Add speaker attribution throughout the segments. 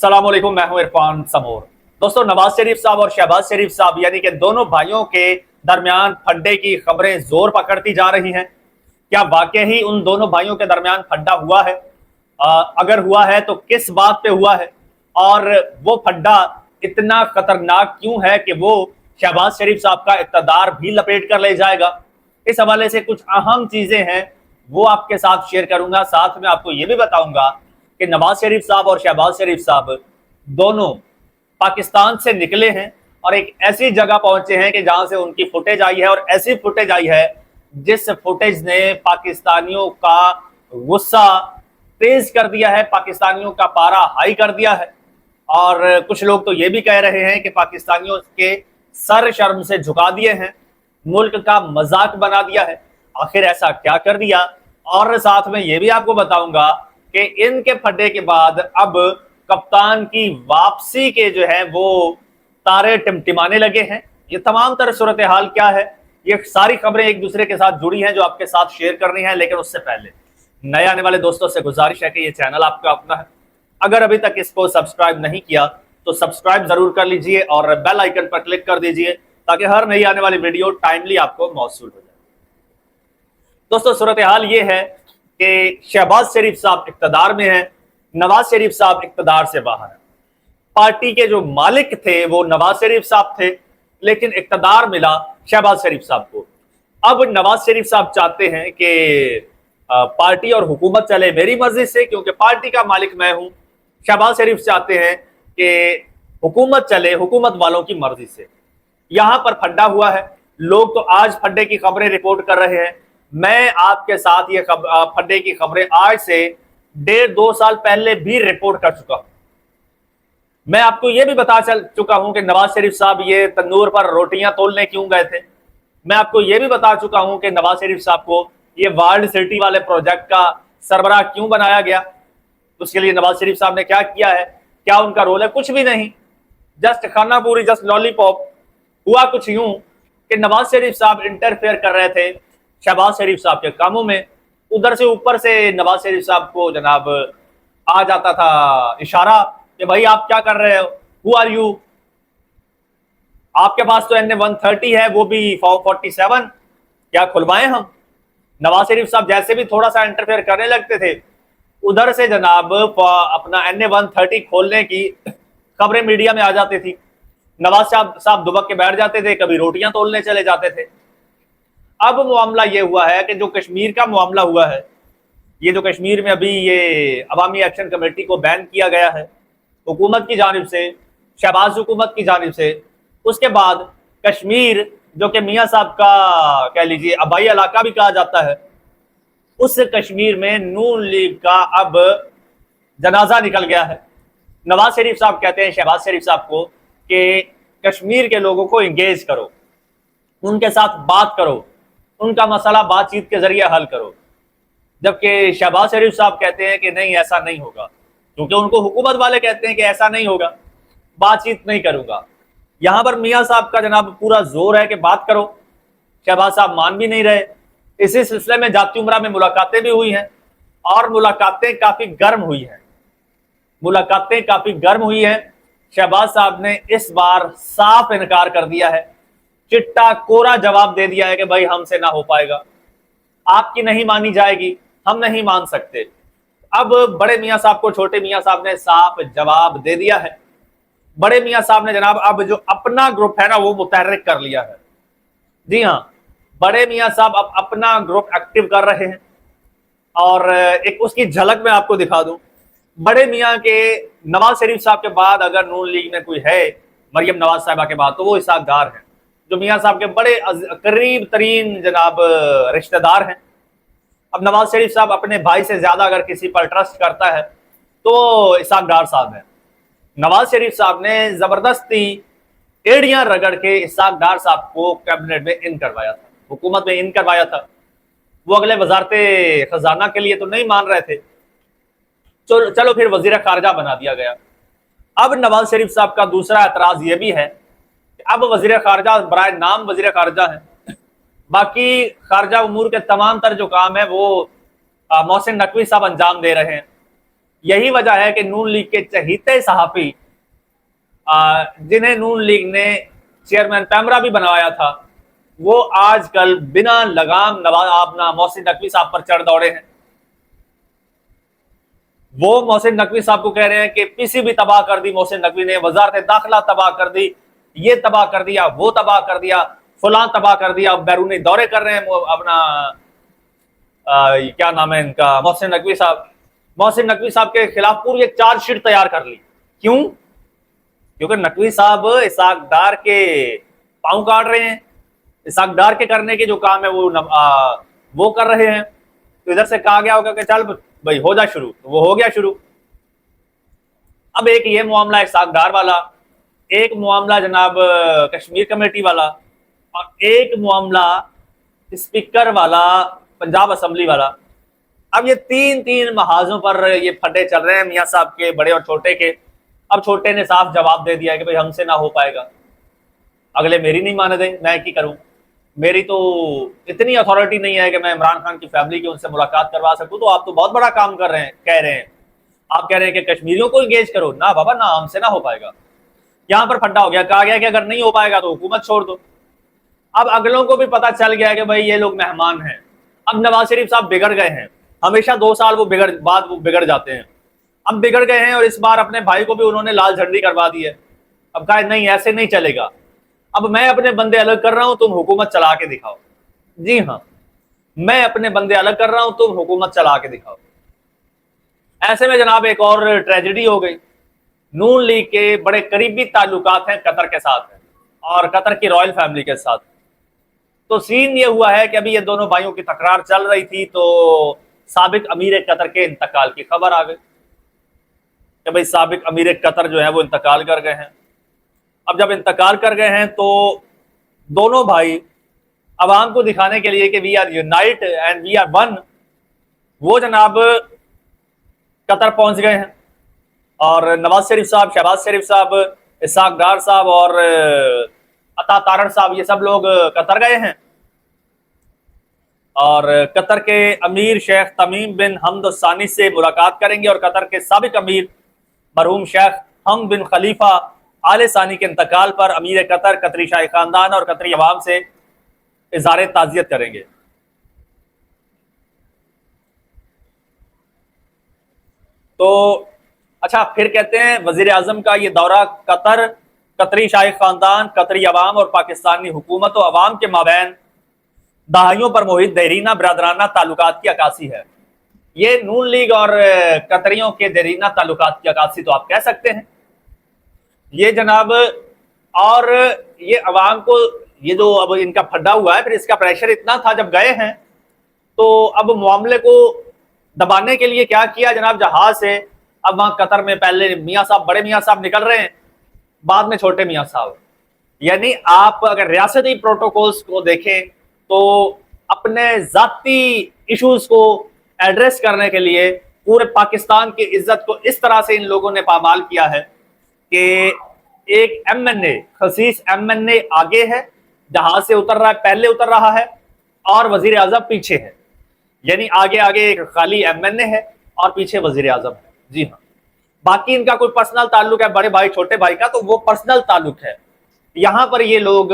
Speaker 1: अस्सलामुअलैकुम, मैं हूं इरफान समोर। दोस्तों, नवाज शरीफ साहब और शहबाज शरीफ साहब यानी कि दोनों भाइयों के दरमियान फड्डे की खबरें जोर पकड़ती जा रही हैं। क्या वाकई ही उन दोनों भाइयों के दरमियान फड्डा हुआ है? अगर हुआ है तो किस बात पे हुआ है, और वो फड्डा इतना खतरनाक क्यों है कि वो शहबाज शरीफ साहब का इक़्तिदार भी लपेट कर ले जाएगा? इस हवाले से कुछ अहम चीजें हैं, वो आपके साथ शेयर करूंगा। साथ में आपको ये भी बताऊंगा कि नवाज शरीफ साहब और शहबाज शरीफ साहब दोनों पाकिस्तान से निकले हैं और एक ऐसी जगह पहुंचे हैं कि जहां से उनकी फुटेज आई है, और ऐसी फुटेज आई है जिस फुटेज ने पाकिस्तानियों का गुस्सा तेज कर दिया है, पाकिस्तानियों का पारा हाई कर दिया है। और कुछ लोग तो ये भी कह रहे हैं कि पाकिस्तानियों के सर शर्म से झुका दिए हैं, मुल्क का मजाक बना दिया है। आखिर ऐसा क्या कर दिया? और साथ में ये भी आपको बताऊंगा कि इनके फड्डे के बाद अब कप्तान की वापसी के जो है वो तारे टिमटिमाने लगे हैं। ये तमाम तरह सूरत हाल क्या है, ये सारी खबरें एक दूसरे के साथ जुड़ी हैं जो आपके साथ शेयर करनी है। लेकिन उससे पहले नए आने वाले दोस्तों से गुजारिश है कि ये चैनल आपका अपना है, अगर अभी तक इसको सब्सक्राइब नहीं किया तो सब्सक्राइब जरूर कर लीजिए और बेल आइकन पर क्लिक कर दीजिए ताकि हर नई आने वाली वीडियो टाइमली आपको मौसूल हो जाए। दोस्तों, सूरत हाल ये है कि शहबाज शरीफ साहब इक़्तिदार में हैं, नवाज शरीफ साहब इक़्तिदार से बाहर हैं। पार्टी के जो मालिक थे वो नवाज शरीफ साहब थे, लेकिन इक़्तिदार मिला शहबाज शरीफ साहब को। अब नवाज शरीफ साहब चाहते हैं कि पार्टी और हुकूमत चले मेरी मर्जी से, क्योंकि पार्टी का मालिक मैं हूं। शहबाज शरीफ चाहते हैं कि हुकूमत चले हुकूमत वालों की मर्जी से। यहां पर फड्डा हुआ है, लोग तो आज फड्डे की खबरें रिपोर्ट कर रहे हैं। मैं आपके साथ ये फड्डे की खबरें आज से 1.5-2 साल पहले भी रिपोर्ट कर चुका हूं। मैं आपको यह भी बता चल चुका हूं कि नवाज शरीफ साहब ये तंदूर पर रोटियां तोलने क्यों गए थे। मैं आपको यह भी बता चुका हूं कि नवाज शरीफ साहब को ये वर्ल्ड सिटी वाले प्रोजेक्ट का सरबराह क्यों बनाया गया, उसके लिए नवाज शरीफ साहब ने क्या किया है, क्या उनका रोल है। कुछ भी नहीं, जस्ट खाना पूरी, जस्ट लॉलीपॉप। हुआ कुछ यूं कि नवाज शरीफ साहब इंटरफेयर कर रहे थे शहबाज शरीफ साहब के कामों में। उधर से ऊपर से नवाज शरीफ साहब को जनाब आ जाता था इशारा कि भाई आप क्या कर रहे हो, हु आर यू, आपके पास तो NA-130 है, वो भी 47, क्या खुलवाएं हम। नवाज शरीफ साहब जैसे भी थोड़ा सा इंटरफेयर करने लगते थे, उधर से जनाब अपना NA-130 खोलने की खबरें मीडिया में आ जाती थी। नवाज साहब दुबक के बैठ जाते थे, कभी रोटियां तोलने चले जाते थे। अब मामला ये हुआ है कि जो कश्मीर का मामला हुआ है, ये जो कश्मीर में अभी ये अवामी एक्शन कमेटी को बैन किया गया है हुकूमत की जानिब से, शहबाज हुकूमत की जानिब से, उसके बाद कश्मीर जो कि मियाँ साहब का कह लीजिए आबाई इलाका भी कहा जाता है, उस कश्मीर में नून लीग का अब जनाजा निकल गया है। नवाज शरीफ साहब कहते हैं शहबाज शरीफ साहब को कि कश्मीर के लोगों को इंगेज करो, उनके साथ बात करो, उनका मसला बातचीत के जरिए हल करो। जबकि शहबाज शरीफ साहब कहते हैं कि नहीं, ऐसा नहीं होगा, क्योंकि उनको हुकूमत वाले कहते हैं कि ऐसा नहीं होगा, बातचीत नहीं करूंगा। यहां पर मियां साहब का जनाब पूरा जोर है कि बात करो, शहबाज साहब मान भी नहीं रहे। इसी सिलसिले में जाती उमरा में मुलाकातें भी हुई हैं, और मुलाकातें काफी गर्म हुई हैं, मुलाकातें काफी गर्म हुई हैं। शहबाज साहब ने इस बार साफ इनकार कर दिया है, चिट्टा कोरा जवाब दे दिया है कि भाई हमसे ना हो पाएगा, आपकी नहीं मानी जाएगी, हम नहीं मान सकते। अब बड़े मियां साहब को छोटे मियां साहब ने साफ जवाब दे दिया है। बड़े मियां साहब ने जनाब अब जो अपना ग्रुप है ना वो मुतहर्रिक कर लिया है। जी हाँ, बड़े मियां साहब अब अपना ग्रुप एक्टिव कर रहे हैं, और एक उसकी झलक मैं आपको दिखा दूं। बड़े मियां के नवाज शरीफ साहब के बाद अगर नून लीग में कोई है मरियम नवाज साहिबा के बाद, तो वो इसहाक डार हैं, जो मियां साहब के बड़े करीब तरीन जनाब रिश्तेदार हैं। अब नवाज शरीफ साहब अपने भाई से ज्यादा अगर किसी पर ट्रस्ट करता है तो इसहाक डार साहब है। नवाज शरीफ साहब ने जबरदस्ती एड़ियां रगड़ के इसहाक डार साहब को कैबिनेट में इन करवाया था, हुकूमत में इन करवाया था। वो अगले वजारते खजाना के लिए तो नहीं मान रहे थे, चलो फिर वजीर खारजा बना दिया गया। अब नवाज शरीफ साहब का दूसरा एतराज ये भी है कि अब वजीर खारजा बराए नाम वजीर खारजा है, बाकी खारजा उमूर के तमाम तर जो काम है वो मोहसिन नकवी साहब अंजाम दे रहे हैं। یہی وجہ ہے کہ نون لیگ کے چہیتے صحافی جنہیں نون لیگ نے چیئرمین پیمرا بھی بنوایا تھا، وہ آج کل بنا لگام اپنا محسن نقوی صاحب پر چڑھ دوڑے ہیں۔ وہ محسن نقوی صاحب کو کہہ رہے ہیں کہ پی سی بھی تباہ کر دی محسن نقوی نے، وزارت داخلہ تباہ کر دی، یہ تباہ کر دیا، وہ تباہ کر دیا، فلاں تباہ کر دیا۔ اب بیرونی دورے کر رہے ہیں اپنا کیا نام ہے ان کا، محسن نقوی صاحب۔ محسن نقوی صاحب کے خلاف پوری ایک چارج شیٹ تیار کر لی۔ کیوں؟ کیونکہ نقوی صاحب اسحاق ڈار کے پاؤں کاٹ رہے ہیں، اسحاق ڈار کے کرنے کے جو کام ہے وہ کر رہے ہیں۔ تو ادھر سے کہا گیا ہوگا کہ چل بھائی ہو جا شروع، تو وہ ہو گیا شروع۔ اب ایک یہ معاملہ اسحاق ڈار والا، ایک معاملہ جناب کشمیر کمیٹی والا، اور ایک معاملہ اسپیکر والا پنجاب اسمبلی والا۔ اب یہ تین محاذوں پر یہ پھڈے چل رہے ہیں میاں صاحب کے، بڑے اور چھوٹے کے۔ اب چھوٹے نے صاف جواب دے دیا کہ بھائی ہم سے نہ ہو پائے گا، اگلے میری نہیں مان دیں، میں کی کروں؟ میری تو اتنی اتھارٹی نہیں ہے کہ میں عمران خان کی فیملی کی ان سے ملاقات کروا سکوں۔ تو آپ تو بہت بڑا کام کر رہے ہیں، کہہ رہے ہیں، آپ کہہ رہے ہیں کہ کشمیریوں کو انگیج کرو۔ نہ بابا نہ، ہم سے نہ ہو پائے گا۔ یہاں پر پھڈا ہو گیا، کہا گیا کہ اگر نہیں ہو پائے گا تو حکومت چھوڑ دو۔ اب اگلوں کو بھی پتا چل گیا کہ بھائی یہ لوگ مہمان ہیں۔ اب نواز شریف صاحب بگڑ گئے ہیں، ہمیشہ 2 سال بعد وہ بگڑ جاتے ہیں۔ اب بگڑ گئے ہیں، اور اس بار اپنے بھائی کو بھی انہوں نے لال جھنڈی کروا دی ہے۔ اب کہا نہیں ایسے نہیں چلے گا، اب میں اپنے بندے الگ کر رہا ہوں، تم حکومت چلا کے دکھاؤ۔ جی ہاں، میں اپنے بندے الگ کر رہا ہوں، تم حکومت چلا کے دکھاؤ۔ ایسے میں جناب ایک اور ٹریجڈی ہو گئی۔ نون لیگ کے بڑے قریبی تعلقات ہیں قطر کے ساتھ ہیں، اور قطر کی رائل فیملی کے ساتھ۔ تو سین یہ ہوا ہے کہ ابھی یہ دونوں بھائیوں کی تکرار چل رہی تھی، تو سابق امیر قطر کے انتقال کی خبر آ گئی کہ بھائی سابق امیر قطر جو ہے وہ انتقال کر گئے ہیں۔ اب جب انتقال کر گئے ہیں تو دونوں بھائی عوام کو دکھانے کے لیے کہ we are unite and we are one, وہ جناب قطر پہنچ گئے ہیں، اور نواز شریف صاحب، شہباز شریف صاحب، اسحاق ڈار صاحب اور عطا تارڑ صاحب، یہ سب لوگ قطر گئے ہیں، اور قطر کے امیر شیخ تمیم بن حمد الثانی سے ملاقات کریں گے، اور قطر کے سابق امیر مرحوم شیخ حمد بن خلیفہ آل ثانی کے انتقال پر امیر قطر، قطری شاہی خاندان اور قطری عوام سے اظہار تعزیت کریں گے۔ تو اچھا، پھر کہتے ہیں وزیر اعظم کا یہ دورہ قطر، قطری شاہی خاندان، قطری عوام اور پاکستانی حکومت و عوام کے مابین دہائیوں پر محیط دیرینہ برادرانہ تعلقات کی عکاسی ہے۔ یہ نون لیگ اور قطریوں کے دیرینہ تعلقات کی عکاسی تو آپ کہہ سکتے ہیں۔ یہ جناب، اور یہ عوام کو یہ جو اب ان کا پھڈا ہوا ہے، پھر اس کا پریشر اتنا تھا جب گئے ہیں، تو اب معاملے کو دبانے کے لیے کیا کیا جناب، جہاز سے اب وہاں قطر میں پہلے میاں صاحب، بڑے میاں صاحب نکل رہے ہیں، بعد میں چھوٹے میاں صاحب۔ یعنی آپ اگر ریاستی پروٹوکولز کو دیکھیں تو اپنے ذاتی ایشوز کو ایڈریس کرنے کے لیے پورے پاکستان کی عزت کو اس طرح سے ان لوگوں نے پامال کیا ہے کہ ایک ایم این اے، خصیص ایم این اے آگے ہے، جہاز سے اتر رہا ہے، پہلے اتر رہا ہے، اور وزیر اعظم پیچھے ہے۔ یعنی آگے ایک خالی ایم این اے ہے اور پیچھے وزیر اعظم ہے۔ جی ہاں، باقی ان کا کوئی پرسنل تعلق ہے بڑے بھائی چھوٹے بھائی کا، تو وہ پرسنل تعلق ہے۔ یہاں پر یہ لوگ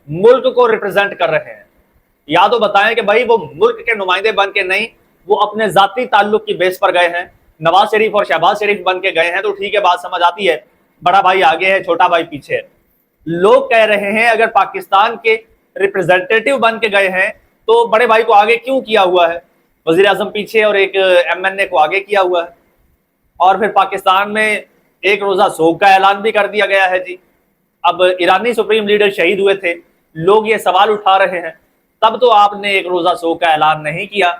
Speaker 1: ملک کو ریپرزینٹ کر رہے ہیں۔ یا تو بتائیں کہ بھائی وہ ملک کے نمائندے بن کے نہیں، وہ اپنے ذاتی تعلق کی بیس پر گئے ہیں۔ نواز شریف اور شہباز شریف بن کے گئے ہیں تو ٹھیک ہے، بات سمجھ آتی ہے، بڑا بھائی آگے ہے، چھوٹا بھائی پیچھے ہے۔ لوگ کہہ رہے ہیں اگر پاکستان کے ریپرزینٹیٹیو بن کے گئے ہیں تو بڑے بھائی کو آگے کیوں کیا ہوا ہے، وزیر اعظم پیچھے اور ایک ایم این اے کو آگے کیا ہوا ہے؟ اور پھر پاکستان میں ایک روزہ سوگ کا اعلان بھی کر دیا گیا ہے۔ جی اب ایرانی سپریم لیڈر شہید ہوئے تھے، لوگ یہ سوال اٹھا رہے ہیں، تب تو آپ نے ایک روزہ سوگ کا اعلان نہیں کیا،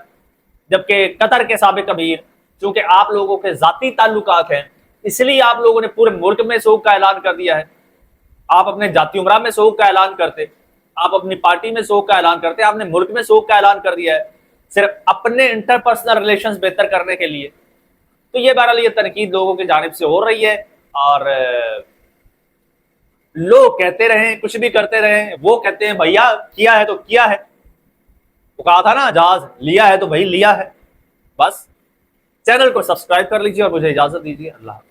Speaker 1: جبکہ قطر کے سابق امیر، چونکہ آپ لوگوں کے ذاتی تعلقات ہیں، اس لیے آپ لوگوں نے پورے ملک میں سوگ کا اعلان کر دیا ہے۔ آپ اپنے جاتی عمرہ میں سوگ کا اعلان کرتے، آپ اپنی پارٹی میں سوگ کا اعلان کرتے، آپ نے ملک میں سوگ کا اعلان کر دیا ہے صرف اپنے انٹر پرسنل ریلیشنز بہتر کرنے کے لیے۔ تو یہ بہرحال یہ تنقید لوگوں کی جانب سے ہو رہی ہے، اور لوگ کہتے رہیں، کچھ بھی کرتے رہیں، وہ کہتے ہیں بھیا کیا ہے تو کیا ہے، وہ کہا تھا نا جہاز لیا ہے تو بھائی لیا ہے، بس चैनल को सब्सक्राइब कर लीजिए और मुझे इजाजत दीजिए। अल्लाह।